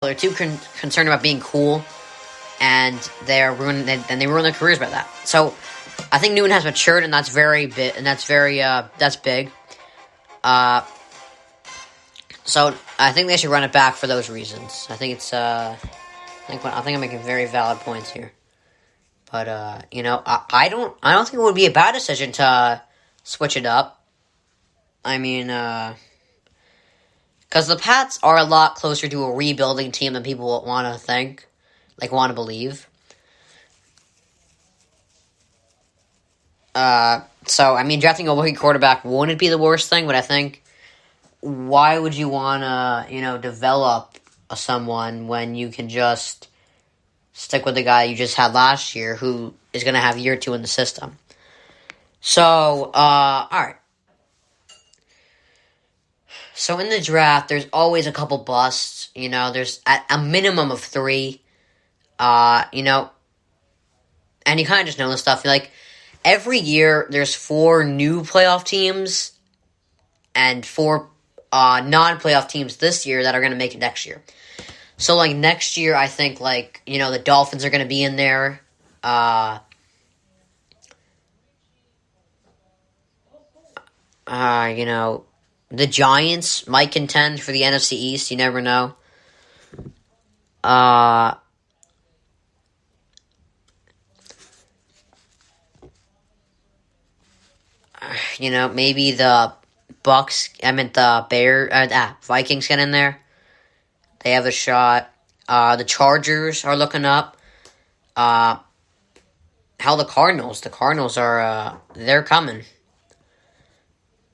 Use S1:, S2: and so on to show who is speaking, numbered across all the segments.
S1: They're too concerned about being cool, and they ruin their careers by that. So I think Newton has matured, and that's very big, and that's big. So I think they should run it back for those reasons. I think it's I think I'm making very valid points here. But I don't think it would be a bad decision to switch it up. I mean, because the Pats are a lot closer to a rebuilding team than people want to think, want to believe. So I mean, drafting a rookie quarterback wouldn't be the worst thing, but I think why would you want to develop someone when you can just stick with the guy you just had last year, who is going to have year 2 in the system? So, all right. So in the draft, there's always a couple busts. There's at a minimum of 3. And you kind of just know this stuff. Every year, there's 4 new playoff teams and 4 non-playoff teams this year that are going to make it next year. So, next year, I think, the Dolphins are going to be in there. The Giants might contend for the NFC East. You never know. Maybe the Vikings get in there. They have a shot. The Chargers are looking up. The Cardinals. The Cardinals are, they're coming.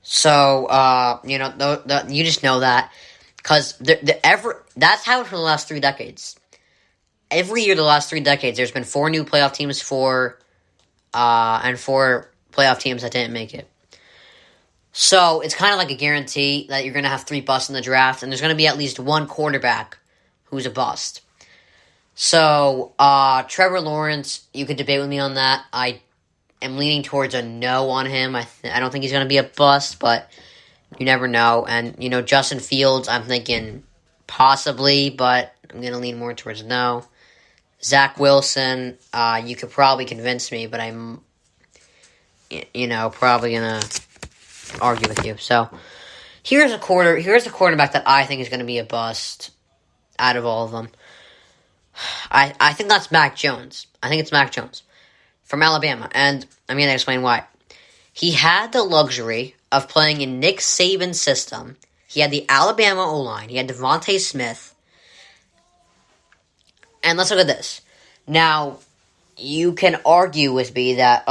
S1: So, you just know that. Because that's how for the last 3 decades. Every year the last 3 decades, there's been 4 new playoff teams and 4 playoff teams that didn't make it. So, it's kind of like a guarantee that you're going to have 3 busts in the draft, and there's going to be at least 1 quarterback who's a bust. So, Trevor Lawrence, you could debate with me on that. I am leaning towards a no on him. I don't think he's going to be a bust, but you never know. And, Justin Fields, I'm thinking possibly, but I'm going to lean more towards no. Zach Wilson, you could probably convince me, but I'm, probably going to argue with you. So, here's a quarterback that I think is going to be a bust out of all of them. I think that's Mac Jones. I think it's Mac Jones from Alabama, and I'm going to explain why. He had the luxury of playing in Nick Saban's system. He had the Alabama O-line. He had Devontae Smith. And let's look at this. Now, you can argue with me that,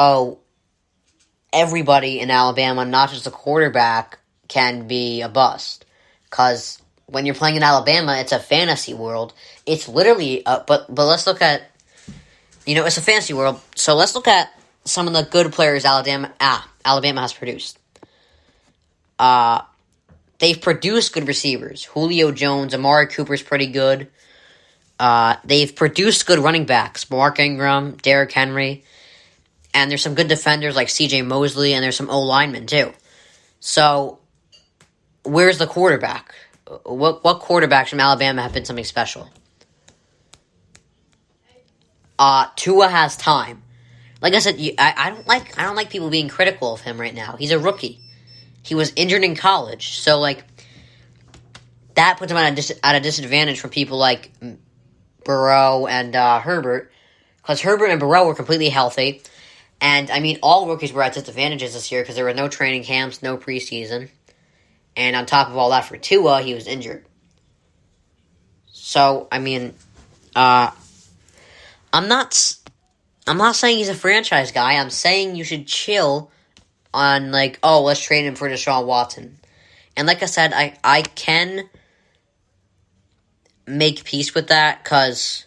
S1: everybody in Alabama, not just the quarterback, can be a bust. Because when you're playing in Alabama, it's a fantasy world. It's literally, but let's look at, it's a fantasy world. So let's look at some of the good players Alabama has produced. They've produced good receivers. Julio Jones, Amari Cooper's pretty good. They've produced good running backs. Mark Ingram, Derrick Henry. And there's some good defenders like C.J. Mosley, and there's some O-linemen too. So, where's the quarterback? What quarterbacks from Alabama have been something special? Tua has time. Like I said, I don't like people being critical of him right now. He's a rookie. He was injured in college, so that puts him at a disadvantage from people like Burrow and Herbert, because Herbert and Burrow were completely healthy, and I mean all rookies were at disadvantages this year because there were no training camps, no preseason, and on top of all that, for Tua, he was injured. So I mean, I'm not saying he's a franchise guy. I'm saying you should chill on, let's trade him for Deshaun Watson. And like I said, I can make peace with that because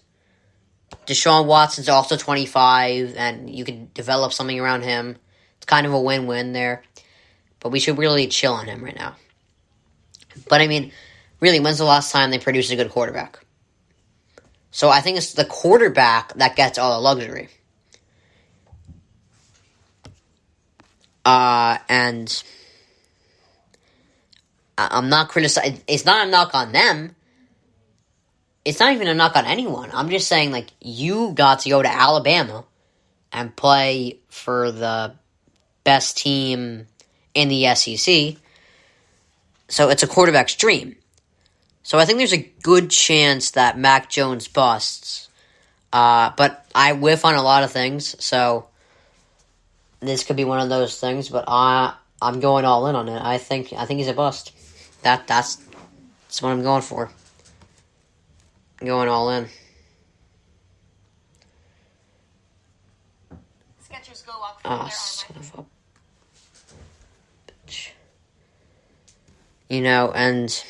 S1: Deshaun Watson's also 25, and you can develop something around him. It's kind of a win-win there. But we should really chill on him right now. But, I mean, really, when's the last time they produced a good quarterback? So I think it's the quarterback that gets all the luxury. And I'm not criticizing. It's not a knock on them. it's not even a knock on anyone. I'm just saying, like, you got to go to Alabama and play for the best team in the SEC. So it's a quarterback's dream. So I think there's a good chance that Mac Jones busts. But I whiff on a lot of things, so this could be one of those things. But I'm going all in on it. I think he's a bust. That's what I'm going for. I'm going all in.
S2: Skechers Go Walk
S1: Oh, son of a bitch. You know, and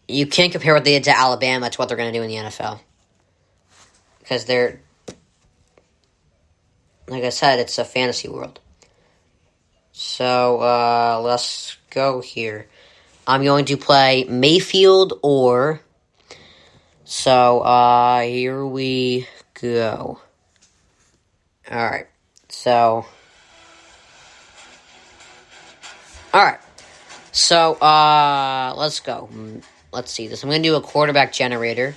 S1: you can't compare what they did to Alabama to what they're going to do in the NFL. Because they're, like I said, it's a fantasy world. So, let's go here. I'm going to play Mayfield or... So, here we go. Alright. So... Alright. So, let's go. Let's see this. I'm going to do a quarterback generator.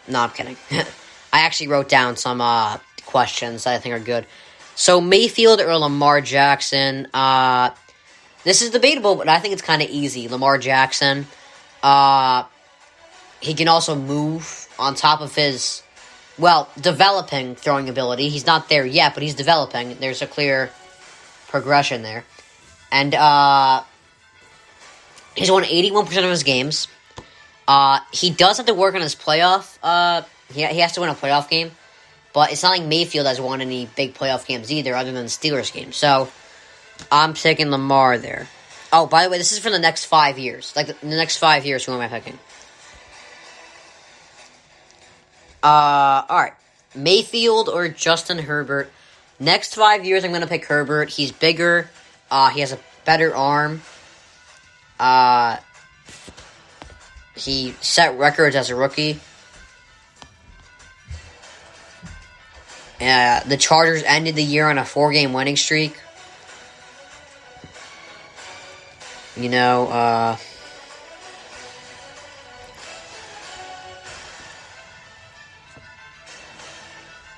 S1: No, I'm kidding. I actually wrote down some questions that I think are good. So, Mayfield or Lamar Jackson. This is debatable, but I think it's kind of easy. Lamar Jackson. He can also move on top of his, developing throwing ability. He's not there yet, but he's developing. There's a clear progression there. And he's won 81% of his games. He does have to work on his playoff. He has to win a playoff game. But it's not like Mayfield has won any big playoff games either, other than the Steelers game. So, I'm taking Lamar there. Oh, by the way, this is for the next 5 years. Like, the next 5 years, who am I picking? Alright. Mayfield or Justin Herbert. Next 5 years, I'm going to pick Herbert. He's bigger. He has a better arm. He set records as a rookie. The Chargers ended the year on a 4-game winning streak. You know,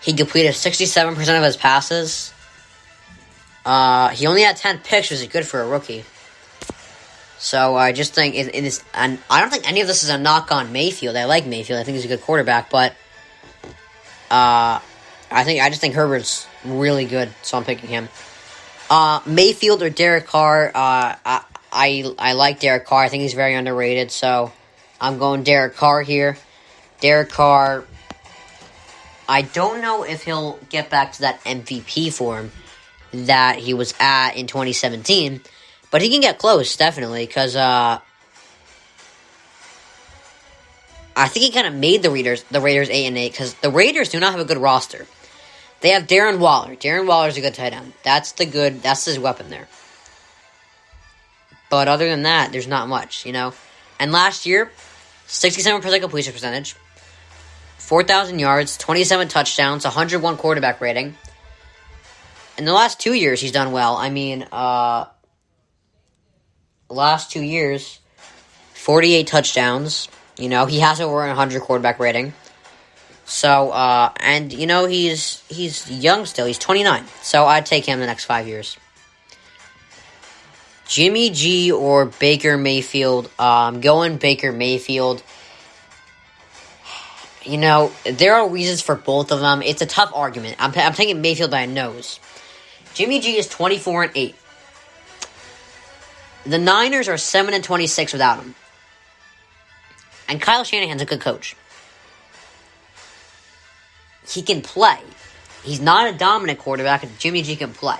S1: he completed 67% of his passes. He only had 10 picks, which is good for a rookie. So I just think it is, and I don't think any of this is a knock on Mayfield. I like Mayfield. I think he's a good quarterback, but I just think Herbert's really good, so I'm picking him. Mayfield or Derek Carr. I like Derek Carr. I think he's very underrated, so I'm going Derek Carr here. Derek Carr, I don't know if he'll get back to that MVP form that he was at in 2017, but he can get close, definitely, because I think he kind of made the Raiders 8-8, because the Raiders do not have a good roster. They have Darren Waller. Darren Waller's a good tight end. That's his weapon there. But other than that, there's not much, you know. And last year, 67% completion percentage, 4,000 yards, 27 touchdowns, 101 quarterback rating. In the last 2 years, he's done well. I mean, last 2 years, 48 touchdowns. You know, he has over 100 quarterback rating. So, and, you know, he's young still. He's 29. So, I'd take him the next 5 years. Jimmy G or Baker Mayfield. I'm going Baker Mayfield. You know, there are reasons for both of them. It's a tough argument. I'm taking Mayfield by a nose. Jimmy G is 24-8. The Niners are 7-26 without him. And Kyle Shanahan's a good coach. He can play. He's not a dominant quarterback, and Jimmy G can play.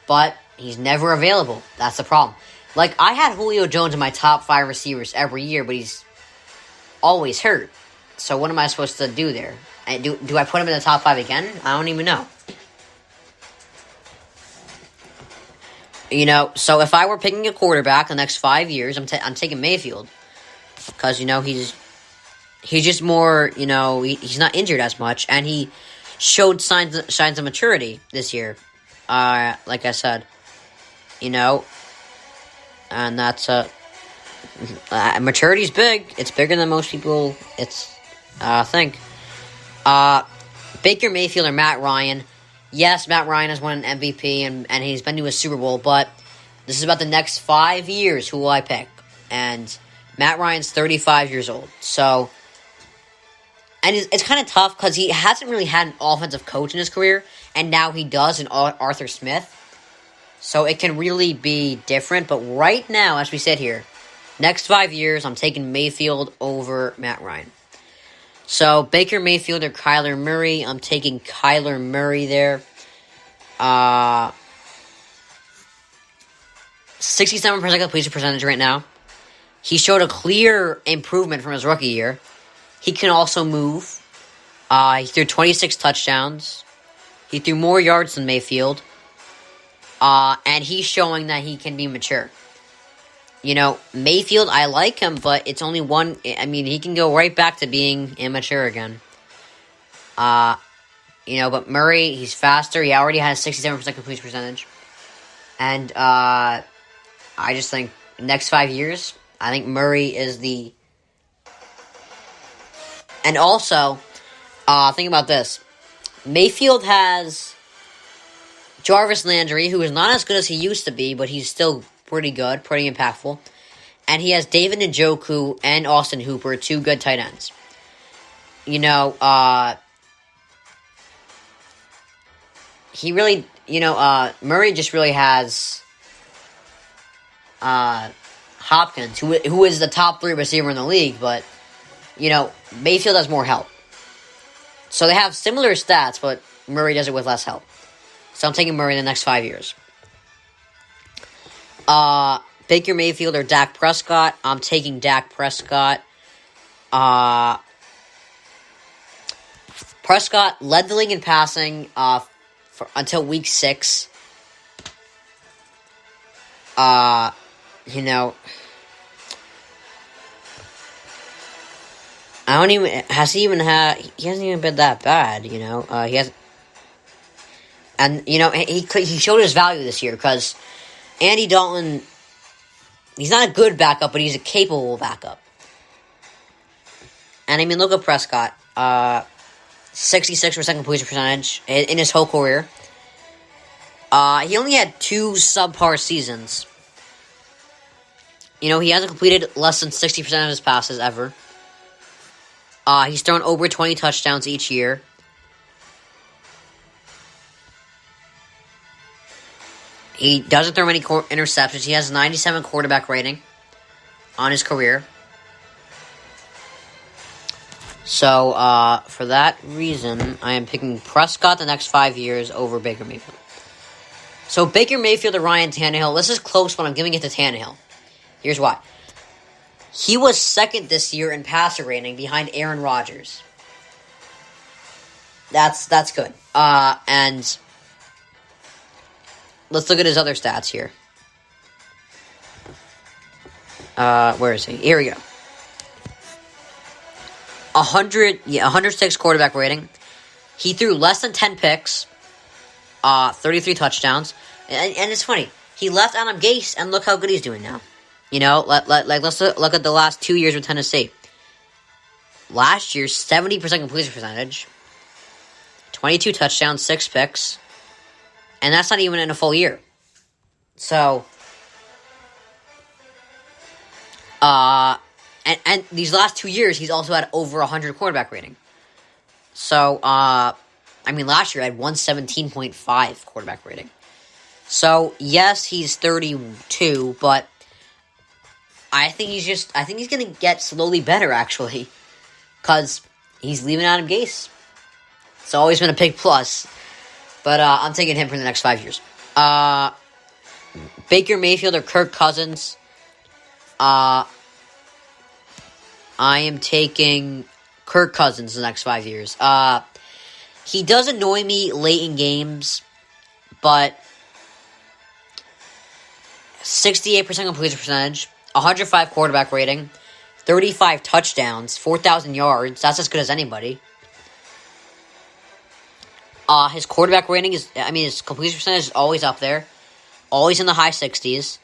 S1: But he's never available. That's the problem. Like, I had Julio Jones in my top 5 receivers every year, but he's always hurt. So what am I supposed to do there? Do I put him in the top 5 again? I don't even know. You know, so if I were picking a quarterback the next 5 years, I'm taking Mayfield. Because, you know, he's just more, you know, he's not injured as much, and he showed signs of maturity this year. Like I said, you know, and that's maturity's big. It's bigger than most people think. Baker Mayfield or Matt Ryan. Yes, Matt Ryan has won an MVP and he's been to a Super Bowl, but this is about the next 5 years. Who will I pick? And Matt Ryan's 35 years old. So, and it's kind of tough because he hasn't really had an offensive coach in his career, and now he does in Arthur Smith. So it can really be different. But right now, as we sit here, next 5 years, I'm taking Mayfield over Matt Ryan. So, Baker Mayfield or Kyler Murray. I'm taking Kyler Murray there. 67% completion percentage right now. He showed a clear improvement from his rookie year. He can also move. He threw 26 touchdowns. He threw more yards than Mayfield. And he's showing that he can be mature. You know, Mayfield, I like him, but it's only one. I mean, he can go right back to being immature again. You know, but Murray, he's faster. He already has 67% completion percentage. And I just think next 5 years, I think Murray is the... And also, think about this. Mayfield has Jarvis Landry, who is not as good as he used to be, but he's still pretty good, pretty impactful. And he has David Njoku and Austin Hooper, 2 good tight ends. You know, he really, Murray just really has Hopkins, who is the top 3 receiver in the league, but, Mayfield has more help. So they have similar stats, but Murray does it with less help. So I'm taking Murray in the next 5 years. Baker Mayfield or Dak Prescott. I'm taking Dak Prescott. Prescott led the league in passing until week 6. He hasn't even been that bad, he has, and, he showed his value this year, because Andy Dalton, he's not a good backup, but he's a capable backup. And, look at Prescott, 66% completion percentage in his whole career. He only had 2 subpar seasons. He hasn't completed less than 60% of his passes ever. He's thrown over 20 touchdowns each year. He doesn't throw many interceptions. He has 97 quarterback rating on his career. So, for that reason, I am picking Prescott the next 5 years over Baker Mayfield. So, Baker Mayfield or Ryan Tannehill. This is close, but I'm giving it to Tannehill. Here's why. He was second this year in passer rating behind Aaron Rodgers. That's good. And let's look at his other stats here. Where is he? Here we go. 106 quarterback rating. He threw less than 10 picks. 33 touchdowns. And it's funny. He left Adam Gase, and look how good he's doing now. Let's look at the last 2 years with Tennessee. Last year, 70% completion percentage, 22 touchdowns, 6 picks, and that's not even in a full year. So, and these last 2 years, he's also had over 100 quarterback rating. So, last year I had 117.5 quarterback rating. So, yes, he's 32, but I think he's going to get slowly better, actually, because he's leaving Adam Gase. It's always been a big plus, but I'm taking him for the next 5 years. Baker Mayfield or Kirk Cousins. I am taking Kirk Cousins the next 5 years. He does annoy me late in games, but 68% completion percentage, 105 quarterback rating, 35 touchdowns, 4,000 yards. That's as good as anybody. His quarterback rating his completion percentage is always up there. Always in the high 60s.